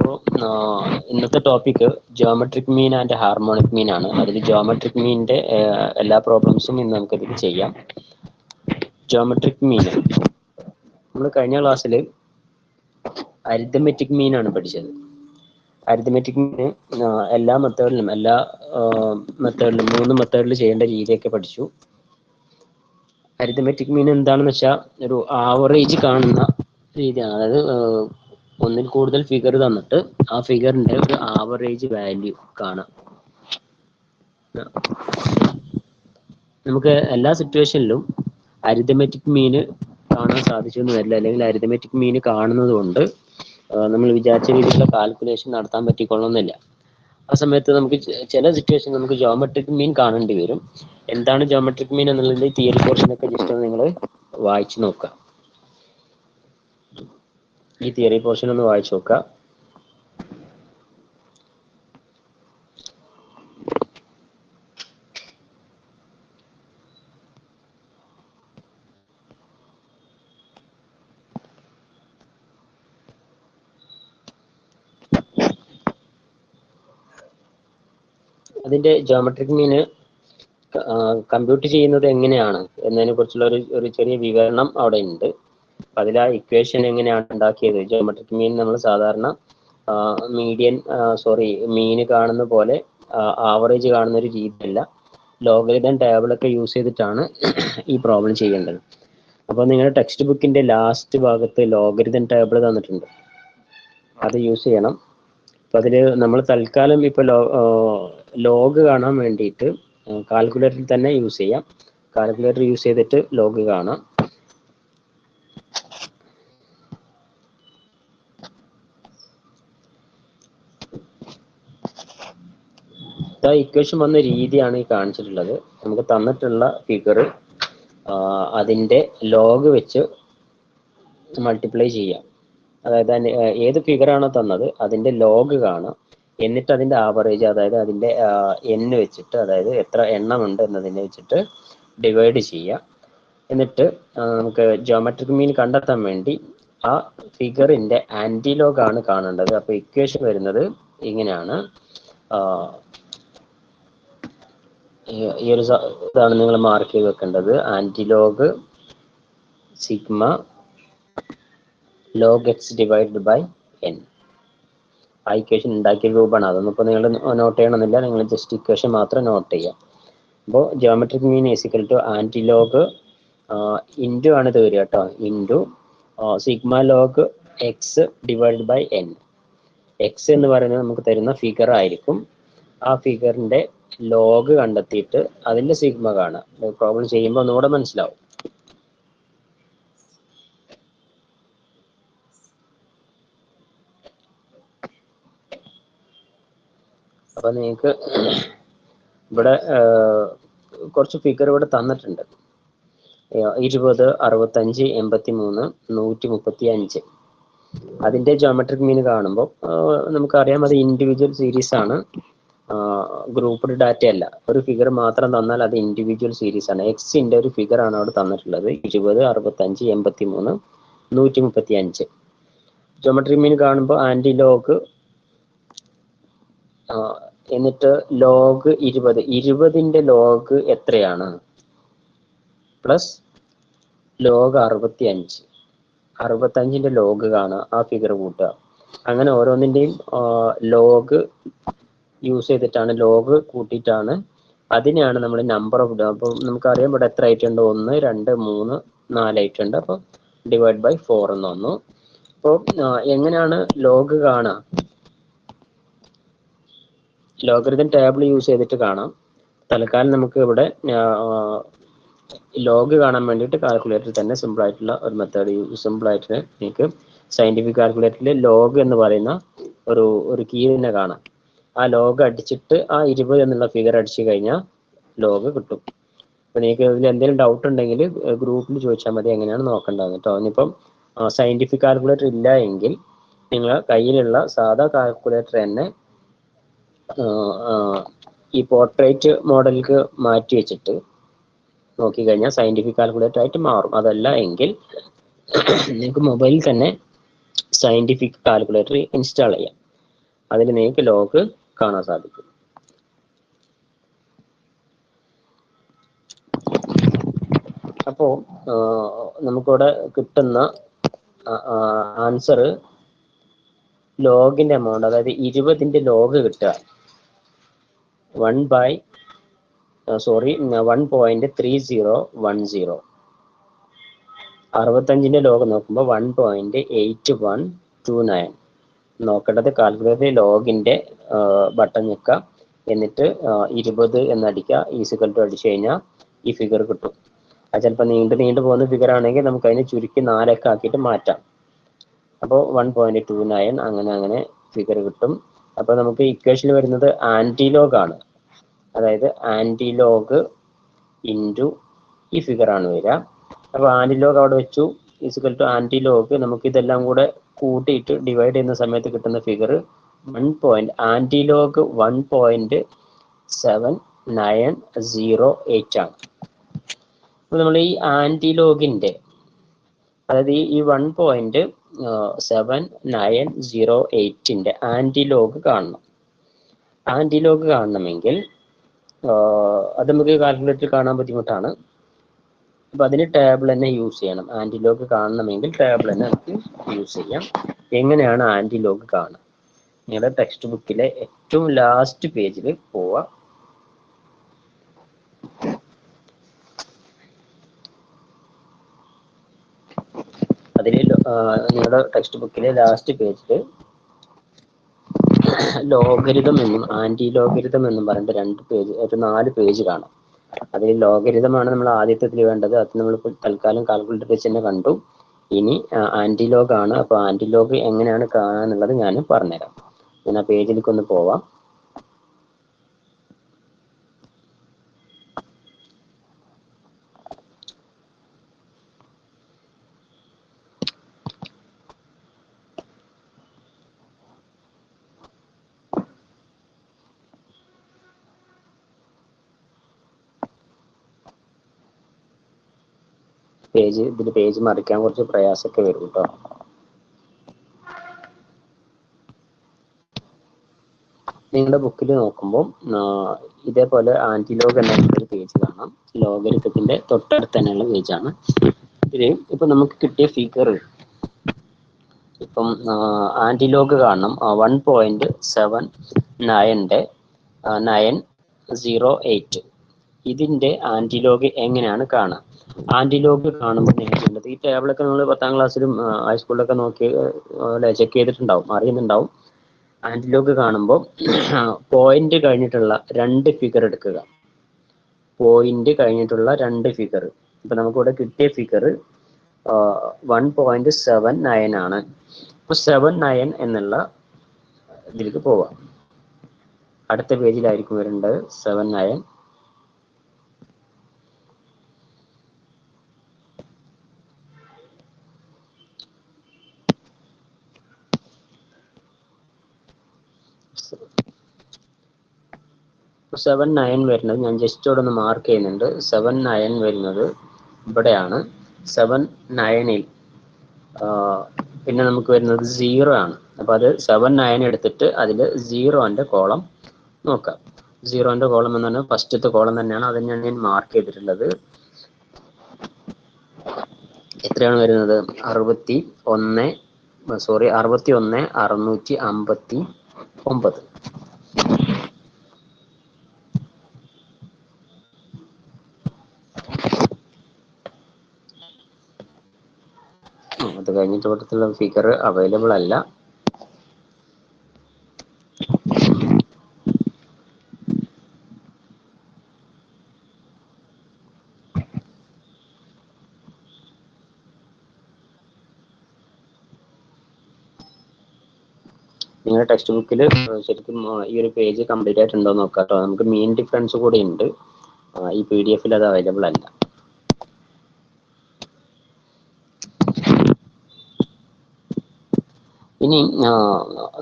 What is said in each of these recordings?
അപ്പോൾ ഇന്നത്തെ topic geometric mean and harmonic mean ആണ്. അതിൽ ജിയോമെട്രിക് മീനിന്റെ എല്ലാ പ്രോബ്ലംസും ഇന്ന് നമുക്കിതിൽ ചെയ്യാം. ജിയോമെട്രിക് മീൻ നമ്മൾ കഴിഞ്ഞ ക്ലാസ്സിൽ അരിത്തമെറ്റിക് മീനാണ് പഠിച്ചത്. അരിത്തമെറ്റിക് മീൻ എല്ലാ മെത്തേഡിലും മൂന്ന് മെത്തേഡിൽ ചെയ്യേണ്ട രീതിയൊക്കെ പഠിച്ചു. അരിത്തമെറ്റിക് മീൻ എന്താണെന്ന് വെച്ചാൽ ഒരു ആവറേജ് കാണുന്ന രീതിയാണ്. അതായത് ഒന്നിൽ കൂടുതൽ ഫിഗർ തന്നിട്ട് ആ ഫിഗറിന്റെ ഒരു ആവറേജ് വാല്യൂ കാണാം. നമുക്ക് എല്ലാ സിറ്റുവേഷനിലും അരിത്തമെറ്റിക് മീന് കാണാൻ സാധിച്ചെന്ന് വരില്ല, അല്ലെങ്കിൽ അരിത്തമെറ്റിക് മീന് കാണുന്നത് കൊണ്ട് നമ്മൾ വിചാരിച്ച രീതിയിലുള്ള കാൽക്കുലേഷൻ നടത്താൻ പറ്റിക്കൊള്ളുന്നില്ല. ആ സമയത്ത് നമുക്ക് ചില സിറ്റുവേഷൻ നമുക്ക് ജിയോമെട്രിക് മീൻ കാണേണ്ടി വരും. എന്താണ് ജിയോമെട്രിക് മീൻ എന്നുള്ളതിന്റെ തിയറി പോർഷനൊക്കെ ജസ്റ്റ് നിങ്ങൾ വായിച്ചു നോക്കുക. ഈ തിയറി പോർഷൻ ഒന്ന് വായിച്ചു നോക്കുക. അതിന്റെ ജിയോമെട്രിക് മീന് കമ്പ്യൂട്ട് ചെയ്യുന്നത് എങ്ങനെയാണ് എന്നതിനെ കുറിച്ചുള്ള ഒരു ചെറിയ വിവരണം അവിടെ ഉണ്ട്. അതിൽ ആ ഇക്വേഷൻ എങ്ങനെയാണ് ഉണ്ടാക്കിയത്? ജിയോമെട്രിക് മീൻ നമ്മൾ സാധാരണ മീന് കാണുന്ന പോലെ ആവറേജ് കാണുന്ന ഒരു രീതിയല്ല, ലോഗരിതം ടേബിളൊക്കെ യൂസ് ചെയ്തിട്ടാണ് ഈ പ്രോബ്ലം ചെയ്യേണ്ടത്. അപ്പോൾ നിങ്ങളുടെ ടെക്സ്റ്റ് ബുക്കിന്റെ ലാസ്റ്റ് ഭാഗത്ത് ലോഗരിതം ടേബിൾ തന്നിട്ടുണ്ട്, അത് യൂസ് ചെയ്യണം. അപ്പൊ അതില് നമ്മൾ തൽക്കാലം ഇപ്പൊ ലോഗ് കാണാൻ വേണ്ടിയിട്ട് കാൽക്കുലേറ്ററിൽ തന്നെ യൂസ് ചെയ്യാം. കാൽക്കുലേറ്റർ യൂസ് ചെയ്തിട്ട് ലോഗ് കാണാം. ഇക്വേഷൻ വന്ന രീതിയാണ് ഈ കാണിച്ചിട്ടുള്ളത്. നമുക്ക് തന്നിട്ടുള്ള ഫിഗർ അതിന്റെ ലോഗ് വെച്ച് മൾട്ടിപ്ലൈ ചെയ്യാം. അതായത് ഏത് ഫിഗറാണോ തന്നത് അതിന്റെ ലോഗ് കാണാം, എന്നിട്ട് അതിന്റെ ആവറേജ്, അതായത് അതിന്റെ n വെച്ചിട്ട്, അതായത് എത്ര എണ്ണമുണ്ട് എന്നതിനെ വെച്ചിട്ട് ഡിവൈഡ് ചെയ്യാം. എന്നിട്ട് നമുക്ക് ജിയോമെട്രിക് മീൻ കണ്ടെത്താൻ വേണ്ടി ആ ഫിഗറിന്റെ ആന്റിലോഗ് ആണ് കാണേണ്ടത്. അപ്പൊ ഇക്വേഷൻ വരുന്നത് ഇങ്ങനെയാണ്. ഈ ഒരു ഇതാണ് നിങ്ങൾ മാർക്ക് ചെയ്ത് വെക്കേണ്ടത്. Antilog sigma log x divided by n. ആ ഇക്വേഷൻ ഉണ്ടാക്കിയ രൂപമാണ്. അതൊന്നും ഇപ്പോൾ നിങ്ങൾ നോട്ട് ചെയ്യണമെന്നില്ല, നിങ്ങൾ ജസ്റ്റ് ഇക്വേഷൻ മാത്രം നോട്ട് ചെയ്യാം. അപ്പോൾ geometric mean is equal to antilog into ആണ് ഇത് വരിക കേട്ടോ, into sigma log X divide by N. X എന്ന് പറയുന്നത് നമുക്ക് തരുന്ന ഫിഗർ ആയിരിക്കും. ആ ഫിഗറിന്റെ ലോഗ് കണ്ടെത്തിയിട്ട് അതിന്റെ സിഗ്മ കാണാം. പ്രോബ്ലം ചെയ്യുമ്പോൾ ഒന്നുകൂടെ മനസ്സിലാവും. അപ്പൊ നിങ്ങൾക്ക് ഇവിടെ കുറച്ച് ഫിഗർ ഇവിടെ തന്നിട്ടുണ്ട്. 20, 65, 83, 135. അതിന്റെ ജിയോമെട്രിക് മീൻ കാണുമ്പോൾ നമുക്കറിയാം അത് ഇൻഡിവിജ്വൽ സീരീസ് ആണ്, ഗ്രൂപ്പ്ഡ് ഡാറ്റ അല്ല. ഒരു ഫിഗർ മാത്രം തന്നാൽ അത് ഇൻഡിവിജ്വൽ സീരീസ് ആണ്. എക്സിന്റെ ഒരു ഫിഗർ ആണ് അവിടെ തന്നിട്ടുള്ളത്, 20, 65, 83, 135. ജിയോമെട്രിക് മീൻ കാണുമ്പോൾ ആന്റി ലോഗ് എന്നിട്ട് ലോഗ് 20, 20ന്റെ ലോഗ് എത്രയാണ്, പ്ലസ് ലോഗ് 65, 65ന്റെ ലോഗ് കാണുക, ആ ഫിഗർ കൂട്ടുക. അങ്ങനെ ഓരോന്നിന്റെയും ലോഗ് യൂസ് ചെയ്തിട്ടാണ്, ലോഗ് കൂട്ടിയിട്ടാണ്, അതിനെയാണ് നമ്മൾ നമ്പർ ഓഫ്. അപ്പോൾ നമുക്കറിയാം ഇവിടെ എത്ര ആയിട്ടുണ്ട്, 1, 2, 3, 4 ആയിട്ടുണ്ട്. അപ്പോൾ ഡിവൈഡ് ബൈ 4 എന്ന് വന്നു. അപ്പോൾ എങ്ങനെയാണ് ലോഗ് കാണുക? ലോഗരിതം ടേബിൾ യൂസ് ചെയ്തിട്ട് കാണാം. തൽക്കാലം നമുക്ക് ഇവിടെ ലോഗ് കാണാൻ വേണ്ടിയിട്ട് കാൽക്കുലേറ്റർ തന്നെ സിമ്പിൾ ആയിട്ടുള്ള ഒരു മെത്തേഡ്, സിമ്പിൾ ആയിട്ട് നിങ്ങൾക്ക് സയന്റിഫിക് കാൽക്കുലേറ്ററിൽ ലോഗ് എന്ന് പറയുന്ന ഒരു കീ തന്നെ കാണാം. ആ ലോഗ് അടിച്ചിട്ട് ആ 20 എന്നുള്ള ഫിഗർ അടിച്ചു കഴിഞ്ഞാൽ ലോഗ് കിട്ടും. അപ്പൊ നിങ്ങൾക്ക് ഇതിൽ എന്തെങ്കിലും ഡൗട്ട് ഉണ്ടെങ്കിൽ ഗ്രൂപ്പിൽ ചോദിച്ചാൽ മതി, എങ്ങനെയാണ് നോക്കേണ്ടത് കേട്ടോ. ഇനിയിപ്പം സയന്റിഫിക് കാൽക്കുലേറ്റർ ഇല്ല എങ്കിൽ നിങ്ങളെ കയ്യിലുള്ള സാധാ കാൽക്കുലേറ്റർ തന്നെ ഈ പോർട്രേറ്റ് മോഡലിലേക്ക് മാറ്റി വെച്ചിട്ട് നോക്കിക്കഴിഞ്ഞാൽ സയന്റിഫിക് കാൽക്കുലേറ്റർ ആയിട്ട് മാറും. അതല്ല എങ്കിൽ നിങ്ങൾക്ക് മൊബൈലിൽ തന്നെ സയന്റിഫിക് കാൽക്കുലേറ്റർ ഇൻസ്റ്റാൾ ചെയ്യാം. അതിൽ നിങ്ങൾക്ക് ലോഗ് കാണാൻ സാധിക്കും. അപ്പോൾ നമുക്കിവിടെ കിട്ടുന്ന ആൻസർ ലോഗിന്റെ എമൗണ്ട്, അതായത് 20ന്റെ ലോഗ് കിട്ടുക 1.3010. 65ന്റെ ലോഗ് നോക്കുമ്പോൾ 1.8129. നോക്കേണ്ടത് കാൽക്കുലേറ്റർ ലോഗിന്റെ ബട്ടൺ ഞെക്കുക, എന്നിട്ട് 20 എന്നടിക്കുക, ഈസിക്കൽ ടു അടിച്ചു കഴിഞ്ഞാൽ ഈ ഫിഗർ കിട്ടും. അത് ചിലപ്പോൾ നീണ്ടു പോകുന്ന ഫിഗർ ആണെങ്കിൽ നമുക്ക് അതിനെ ചുരുക്കി 4 ഒക്കെ ആക്കിയിട്ട് മാറ്റാം. അപ്പോൾ 1.29 അങ്ങനെ ഫിഗർ കിട്ടും. അപ്പോൾ നമുക്ക് ഇക്വേഷൻ വരുന്നത് ആന്റിലോഗ് ആണ്. അതായത് ആന്റിലോഗ് ഇൻറ്റു ഈ ഫിഗർ ആണ് വരിക. അപ്പോൾ ആന്റിലോഗ് അവിടെ വെച്ചു, ഈസിക്കൽ ടു ആന്റിലോഗ്. നമുക്ക് ഇതെല്ലാം കൂടെ കൂട്ടിയിട്ട് ഡിവൈഡ് ചെയ്യുന്ന സമയത്ത് കിട്ടുന്ന ഫിഗർ ആന്റിലോഗ് 1.7908 ആണ്. അപ്പോൾ നമ്മൾ ഈ ആന്റിലോഗിന്റെ, അതായത് ഈ 1.7908ന്റെ ആന്റിലോഗ് കാണണം. ആന്റിലോഗ് കാണണമെങ്കിൽ അത് നമുക്ക് കാൽക്കുലേറ്റർ കാണാൻ ബുദ്ധിമുട്ടാണ്. അപ്പൊ അതിന് ടേബിൾ തന്നെ യൂസ് ചെയ്യണം. ആന്റിലോഗ് കാണണമെങ്കിൽ ടേബിൾ തന്നെ നമുക്ക് യൂസ് ചെയ്യാം. എങ്ങനെയാണ് ആന്റിലോഗ് കാണുക? നിങ്ങളുടെ ടെക്സ്റ്റ് ബുക്കിലെ ഏറ്റവും ലാസ്റ്റ് പേജിൽ പോവുക. അതിൽ നിങ്ങളുടെ ടെക്സ്റ്റ് ബുക്കിലെ ലാസ്റ്റ് പേജിൽ ലോഗരിതം എന്നും ആന്റി ലോഗരിതം എന്നും പറഞ്ഞിട്ട് 4 പേജ് കാണാം. അതിൽ ലോഗരിതമാണ് നമ്മൾ ആദ്യത്തിൽ വേണ്ടത്. അത് നമ്മൾ തൽക്കാലം കാൽക്കുലേറ്റർ വെച്ച് തന്നെ കണ്ടു. ഇനി ആന്റിലോഗ് ആണ്. അപ്പോൾ ആന്റിലോഗ് എങ്ങനെയാണ് കാണാന്നുള്ളത് ഞാൻ പറഞ്ഞുതരാം. ഞാൻ ആ പേജിലേക്ക് ഒന്ന് പോവാം. ഇതിൽ പേജ് മറിക്കാൻ കുറച്ച് പ്രയാസമൊക്കെ വരും കേട്ടോ. നിങ്ങളുടെ ബുക്കിൽ നോക്കുമ്പോൾ ഇതേപോലെ ആന്റിലോഗ് എന്ന ഒരു പേജ് കാണാം. ലോഗരിതത്തിന്റെ തൊട്ടടുത്ത് തന്നെയുള്ള പേജാണ്. ഇതിൽ ഇപ്പൊ നമുക്ക് കിട്ടിയ ഫിഗർ, ഇപ്പം ആന്റിലോഗ് കാണണം 1.7908. ഇതിന്റെ ആന്റിലോഗ് എങ്ങനെയാണ് കാണുക? ആന്റിലോഗ് കാണുമ്പോൾ നിങ്ങൾക്ക് ഈ ടേബിളൊക്കെ നമ്മൾ 10ാം ക്ലാസ്സിലും ഹൈസ്കൂളിലൊക്കെ നോക്കി ചെക്ക് ചെയ്തിട്ടുണ്ടാവും, അറിയുന്നുണ്ടാവും. ആന്റിലോഗ് കാണുമ്പോൾ പോയിന്റ് കഴിഞ്ഞിട്ടുള്ള 2 ഫിഗർ എടുക്കുക. പോയിന്റ് കഴിഞ്ഞിട്ടുള്ള 2 ഫിഗർ. ഇപ്പൊ നമുക്കിവിടെ കിട്ടിയ ഫിഗർ 1.79 ആണ്. അപ്പൊ 79 എന്നുള്ള ഇതിലേക്ക് പോവാം. അടുത്ത പേജിലായിരിക്കും വരേണ്ടത് 79. ഇപ്പോൾ 79 വരുന്നത് ഞാൻ ജസ്റ്റ് ഇവിടെ ഒന്ന് മാർക്ക് ചെയ്യുന്നുണ്ട്. 79 വരുന്നത് ഇവിടെയാണ്. 79ൽ പിന്നെ നമുക്ക് വരുന്നത് 0 ആണ്. അപ്പോൾ അത് 79 എടുത്തിട്ട് അതിൽ 0ന്റെ കോളം നോക്കാം. 0ന്റെ കോളം എന്ന് പറഞ്ഞാൽ ഫസ്റ്റത്തെ കോളം തന്നെയാണ്. അത് ഞാൻ മാർക്ക് ചെയ്തിട്ടുള്ളത്. എത്രയാണ് വരുന്നത്? 61,659. അത് കഴിഞ്ഞിട്ട് ഇവിടത്തുള്ള ഫിഗർ അവൈലബിൾ അല്ല. നിങ്ങളുടെ ടെക്സ്റ്റ് ബുക്കിൽ ശരിക്കും ഈ ഒരു പേജ് കംപ്ലീറ്റ് ആയിട്ടുണ്ടോ എന്ന് നോക്കാം കേട്ടോ. നമുക്ക് മീൻ ഡിഫറൻസ് കൂടി ഉണ്ട്. ഈ PDF അത് അവൈലബിൾ അല്ല. ഇനി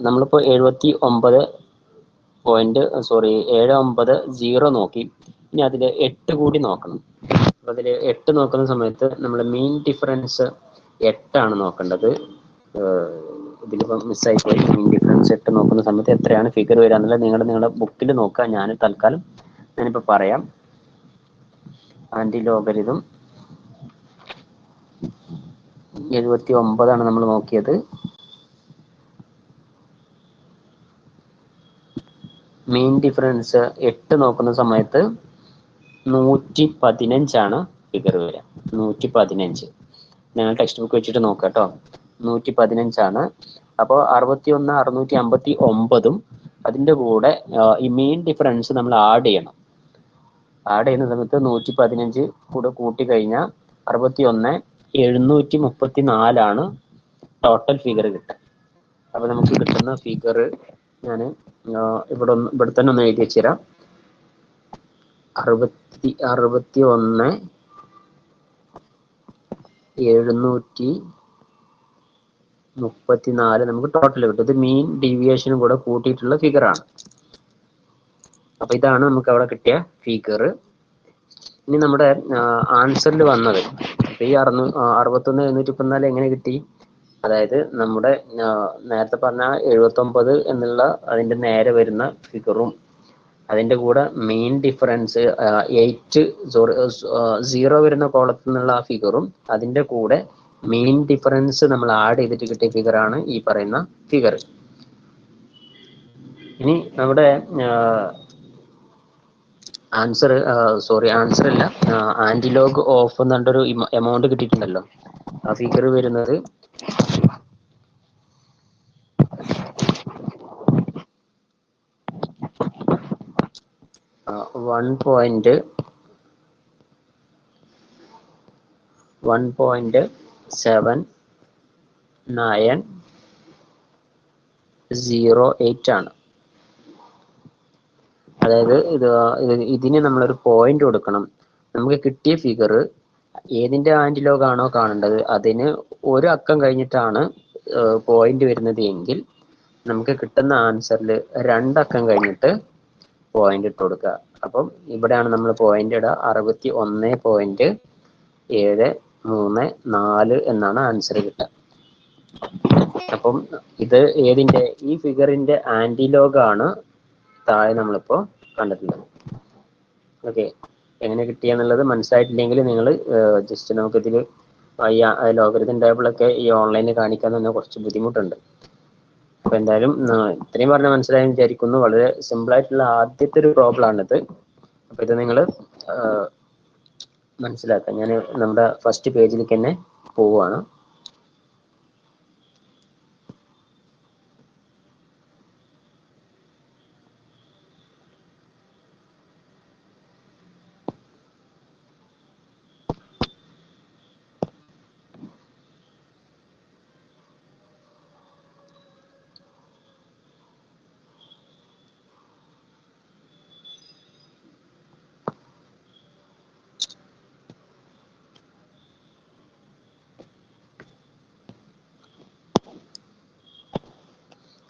നമ്മളിപ്പോൾ 790 നോക്കി. ഇനി അതിൽ 8 കൂടി നോക്കണം. അപ്പൊ അതിൽ 8 നോക്കുന്ന സമയത്ത് നമ്മൾ മീൻ ഡിഫറൻസ് 8 ആണ് നോക്കേണ്ടത്. ഇതിലിപ്പം മിസ്സായി പോയി. മീൻ ഡിഫറൻസ് ഇട്ട് നോക്കുന്ന സമയത്ത് എത്രയാണ് ഫിഗർ വരിക എന്നുള്ളത് നിങ്ങളുടെ ബുക്കിൽ നോക്കുക. ഞാൻ തൽക്കാലം ഞാനിപ്പോൾ പറയാം. ആൻറ്റി ലോഗരിതം 79 നമ്മൾ നോക്കിയത്. മീൻ ഡിഫറൻസ് 8 നോക്കുന്ന സമയത്ത് 115 ഫിഗർ വരിക. 115. നിങ്ങൾ ടെക്സ്റ്റ് ബുക്ക് വെച്ചിട്ട് നോക്കാം കേട്ടോ. 115. അപ്പോൾ 61 659 അതിൻ്റെ കൂടെ ഈ മീൻ ഡിഫറൻസ് നമ്മൾ ആഡ് ചെയ്യണം. ആഡ് ചെയ്യുന്ന സമയത്ത് 115 കൂടെ കൂട്ടി കഴിഞ്ഞാൽ 61 734 ടോട്ടൽ ഫിഗർ കിട്ടുക. അപ്പോൾ നമുക്ക് കിട്ടുന്ന ഫിഗർ ഞാൻ ഇവിടെ തന്നെ ഒന്ന് എഴുതി വെച്ചുതരാം. 61 734 നമുക്ക് ടോട്ടൽ കിട്ടും. ഇത് മീൻ ഡീവിയേഷനും കൂടെ കൂട്ടിയിട്ടുള്ള ഫിഗറാണ്. അപ്പൊ ഇതാണ് നമുക്ക് അവിടെ കിട്ടിയ ഫിഗർ. ഇനി നമ്മുടെ ആൻസറിൽ വന്നത് ഈ 61 714 എങ്ങനെ കിട്ടി? അതായത് നമ്മുടെ നേരത്തെ പറഞ്ഞ 79 എന്നുള്ള അതിന്റെ നേരെ വരുന്ന ഫിഗറും അതിന്റെ കൂടെ മീൻ ഡിഫറൻസ് 0 വരുന്ന കോളത്തിൽ നിന്നുള്ള ആ ഫിഗറും അതിന്റെ കൂടെ മീൻ ഡിഫറൻസ് നമ്മൾ ആഡ് ചെയ്തിട്ട് കിട്ടിയ ഫിഗറാണ് ഈ പറയുന്ന ഫിഗർ. ഇനി നമ്മുടെ ആൻസർ അല്ല, ആന്റിലോഗ് ഓഫ് എന്ന് പറഞ്ഞൊരു എമൗണ്ട് കിട്ടിയിട്ടുണ്ടല്ലോ. ആ ഫിഗർ വരുന്നത് 1.7908 ആണ്. അതായത് ഇതിന് നമ്മളൊരു പോയിന്റ് കൊടുക്കണം. നമുക്ക് കിട്ടിയ ഫിഗർ ഏതിന്റെ ആന്റിലോഗ് ആണോ കാണേണ്ടത് അതിന് ഒരു അക്കം കഴിഞ്ഞിട്ടാണ് പോയിന്റ് വരുന്നത് എങ്കിൽ നമുക്ക് കിട്ടുന്ന ആൻസറിൽ 2 അക്കം കഴിഞ്ഞിട്ട് പോയിന്റ് ഇട്ട് കൊടുക്കുക. അപ്പം ഇവിടെയാണ് നമ്മൾ പോയിന്റ് ഇടുക. 61.734 എന്നാണ് ആൻസർ കിട്ടുക. അപ്പം ഇത് ഏതിന്റെ ഈ ഫിഗറിന്റെ ആന്റിലോഗ് ആണ് താഴെ നമ്മളിപ്പോൾ കണ്ടിട്ടുള്ളത്. ഓക്കെ, എങ്ങനെ കിട്ടിയെന്നുള്ളത് മനസ്സിലായിട്ടില്ലെങ്കിൽ നിങ്ങൾ ജസ്റ്റ് നമുക്കിതിൽ ലോഗരിതം ടേബിളൊക്കെ ഈ ഓൺലൈനിൽ കാണിക്കാൻ തന്നെ കുറച്ച് ബുദ്ധിമുട്ടുണ്ട്. അപ്പോൾ എന്തായാലും ഇത്രയും പറഞ്ഞാൽ മനസ്സിലായെന്ന് വിചാരിക്കുന്നു. വളരെ സിമ്പിൾ ആയിട്ടുള്ള ആദ്യത്തെ ഒരു പ്രോബ്ലം ആണിത്. അപ്പോൾ ഇത് നിങ്ങൾ മനസ്സിലാക്കുക. ഞാൻ നമ്മുടെ ഫസ്റ്റ് പേജിലേക്ക് തന്നെ പോവുകയാണ്.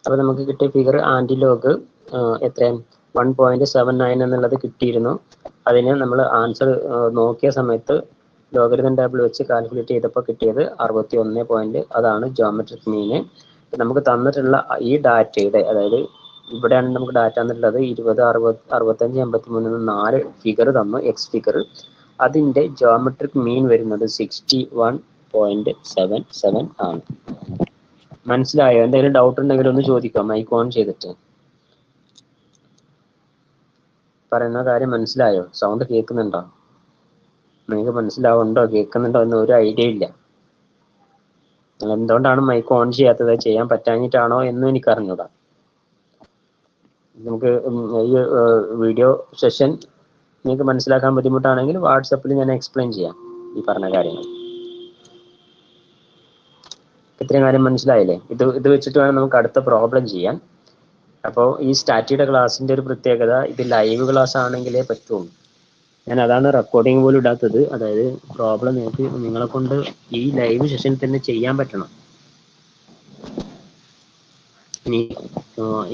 അപ്പോൾ നമുക്ക് കിട്ടിയ ഫിഗർ ആന്റിലോഗ് എത്രയാണ് 1.79 എന്നുള്ളത് കിട്ടിയിരുന്നു. അതിന് നമ്മൾ ആൻസർ നോക്കിയ സമയത്ത് ലോഗരിതം ടേബിൾ വെച്ച് കാൽക്കുലേറ്റ് ചെയ്തപ്പോൾ കിട്ടിയത് 61 അതാണ് ജോമെട്രിക് മീന്. നമുക്ക് തന്നിട്ടുള്ള ഈ ഡാറ്റയുടെ, അതായത് ഇവിടെയാണ് നമുക്ക് ഡാറ്റ തന്നിട്ടുള്ളത് 20 60 65 83 4 ഫിഗർ തന്നു, എക്സ് ഫിഗർ. അതിന്റെ ജോമെട്രിക് മീൻ വരുന്നത് 61.77 ആണ്. മനസ്സിലായോ? എന്തെങ്കിലും ഡൗട്ട് ഉണ്ടെങ്കിൽ ഒന്ന് ചോദിക്കാം, മൈക്ക് ഓൺ ചെയ്തിട്ട്. പറയുന്ന കാര്യം മനസ്സിലായോ? സൗണ്ട് കേൾക്കുന്നുണ്ടോ? നിങ്ങൾക്ക് മനസ്സിലാവുന്നുണ്ടോ കേൾക്കുന്നുണ്ടോ എന്ന് ഒരു ഐഡിയ ഇല്ല. എന്തുകൊണ്ടാണ് മൈക്ക് ഓൺ ചെയ്യാത്തത്? ചെയ്യാൻ പറ്റാഞ്ഞിട്ടാണോ എന്നും എനിക്ക് അറിഞ്ഞൂടാ. നമുക്ക് ഈ വീഡിയോ സെഷൻ നിങ്ങൾക്ക് മനസ്സിലാക്കാൻ ബുദ്ധിമുട്ടാണെങ്കിൽ വാട്സപ്പിൽ ഞാൻ എക്സ്പ്ലെയിൻ ചെയ്യാം ഈ പറഞ്ഞ കാര്യങ്ങൾ. ഇത്രയും കാര്യം മനസ്സിലായില്ലേ? ഇത് വെച്ചിട്ട് വേണം നമുക്ക് അടുത്ത പ്രോബ്ലം ചെയ്യാൻ. അപ്പോൾ ഈ സ്റ്റാറ്റിയുടെ ക്ലാസ്സിന്റെ ഒരു പ്രത്യേകത, ഇത് ലൈവ് ക്ലാസ് ആണെങ്കിലേ പറ്റുള്ളൂ. ഞാൻ അതാണ് റെക്കോർഡിംഗ് പോലും ഇടാത്തത്. അതായത് പ്രോബ്ലം നിങ്ങൾക്ക് നിങ്ങളെ കൊണ്ട് ഈ ലൈവ് സെഷൻ തന്നെ ചെയ്യാൻ പറ്റണം. ഇനി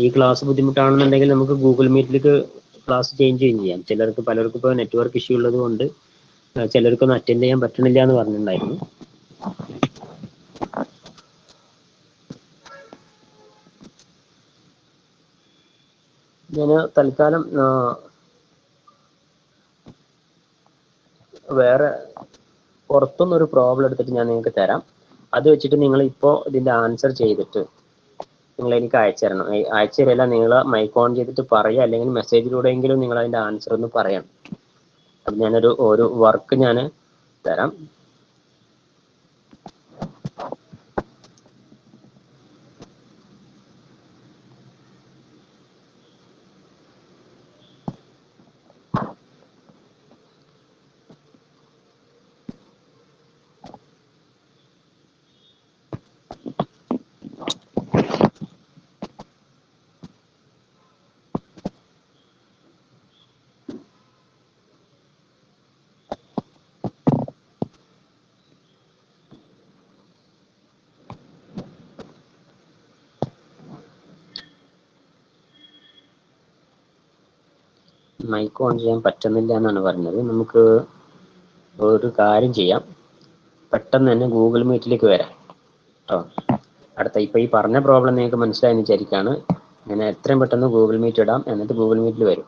ഈ ക്ലാസ് ബുദ്ധിമുട്ടാണെന്നുണ്ടെങ്കിൽ നമുക്ക് ഗൂഗിൾ മീറ്റിലേക്ക് ക്ലാസ് ചേഞ്ച് ചെയ്യാം. പലർക്കും ഇപ്പോൾ നെറ്റ്വർക്ക് ഇഷ്യൂ ഉള്ളത് കൊണ്ട് ചിലർക്കൊന്നും അറ്റൻഡ് ചെയ്യാൻ പറ്റണില്ല എന്ന് പറഞ്ഞിട്ടുണ്ടായിരുന്നു. ഞാൻ തൽക്കാലം വേറെ പുറത്തുനിന്നൊരു പ്രോബ്ലം എടുത്തിട്ട് ഞാൻ നിങ്ങൾക്ക് തരാം. അത് വെച്ചിട്ട് നിങ്ങൾ ഇപ്പോൾ ഇതിൻ്റെ ആൻസർ ചെയ്തിട്ട് നിങ്ങൾ എനിക്ക് അയച്ചു തരണം. അയച്ചു തരില്ല, നിങ്ങൾ മൈക്ക് ഓൺ ചെയ്തിട്ട് പറയുക, അല്ലെങ്കിൽ മെസ്സേജിലൂടെയെങ്കിലും നിങ്ങൾ അതിൻ്റെ ആൻസർ ഒന്ന് പറയണം. അപ്പം ഒരു വർക്ക് ഞാൻ തരാം. മൈക്ക് ഓൺ ചെയ്യാൻ പറ്റുന്നില്ല എന്നാണ് പറഞ്ഞത്. നമുക്ക് ഒരു കാര്യം ചെയ്യാം, പെട്ടെന്ന് തന്നെ ഗൂഗിൾ മീറ്റിലേക്ക് വരാം കേട്ടോ. ഇപ്പോൾ ഈ പറഞ്ഞ പ്രോബ്ലം നിങ്ങൾക്ക് മനസ്സിലായെന്ന് വിചാരിക്കുകയാണ്. ഞാൻ എത്രയും പെട്ടെന്ന് ഗൂഗിൾ മീറ്റ് ഇടാം, എന്നിട്ട് ഗൂഗിൾ മീറ്റിൽ വരും.